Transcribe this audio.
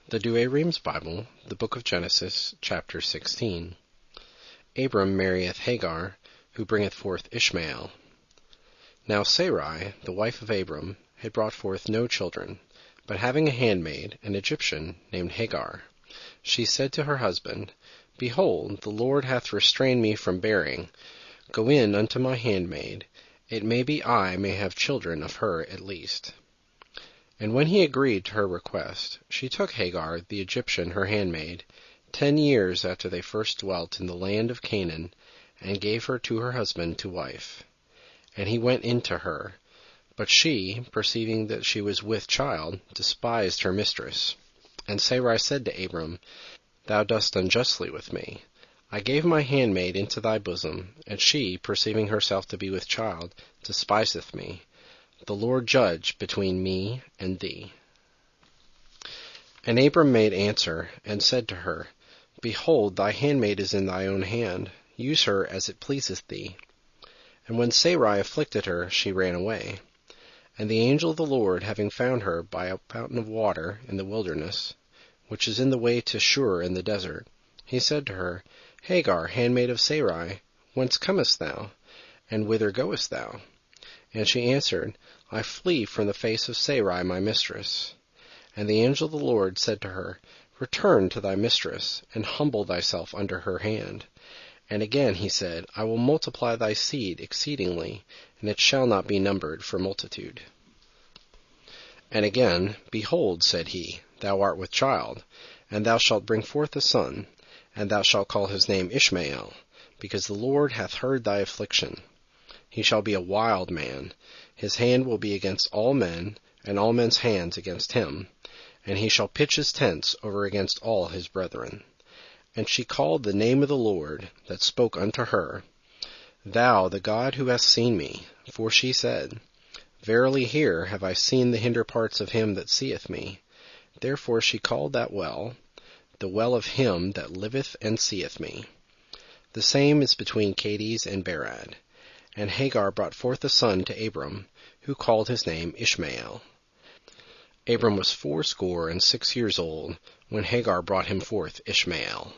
The Douay-Rheims Bible, the book of Genesis, chapter 16. Abram marrieth Hagar, who bringeth forth Ishmael. Now Sarai, the wife of Abram, had brought forth no children, but having a handmaid, an Egyptian, named Hagar. She said to her husband, Behold, the Lord hath restrained me from bearing. Go in unto my handmaid, it may be I may have children of her at least. And when he agreed to her request, she took Hagar the Egyptian her handmaid, 10 years after they first dwelt in the land of Canaan, and gave her to her husband to wife. And he went in to her, but she, perceiving that she was with child, despised her mistress. And Sarai said to Abram, Thou dost unjustly with me. I gave my handmaid into thy bosom, and she, perceiving herself to be with child, despiseth me. The Lord judge between me and thee. And Abram made answer, and said to her, Behold, thy handmaid is in thy own hand. Use her as it pleaseth thee. And when Sarai afflicted her, she ran away. And the angel of the Lord, having found her by a fountain of water in the wilderness, which is in the way to Shur in the desert, he said to her, Hagar, handmaid of Sarai, whence comest thou, and whither goest thou? And she answered, I flee from the face of Sarai my mistress. And the angel of the Lord said to her, Return to thy mistress, and humble thyself under her hand. And again he said, I will multiply thy seed exceedingly, and it shall not be numbered for multitude. And again, Behold, said he, thou art with child, and thou shalt bring forth a son, and thou shalt call his name Ishmael, because the Lord hath heard thy affliction. He shall be a wild man. His hand will be against all men, and all men's hands against him. And he shall pitch his tents over against all his brethren. And she called the name of the Lord that spoke unto her, Thou, the God who hast seen me. For she said, Verily here have I seen the hinder parts of him that seeth me. Therefore she called that well, the well of him that liveth and seeth me. The same is between Cades and Berad. And Hagar brought forth a son to Abram, who called his name Ishmael. Abram was 86 years old when Hagar brought him forth Ishmael.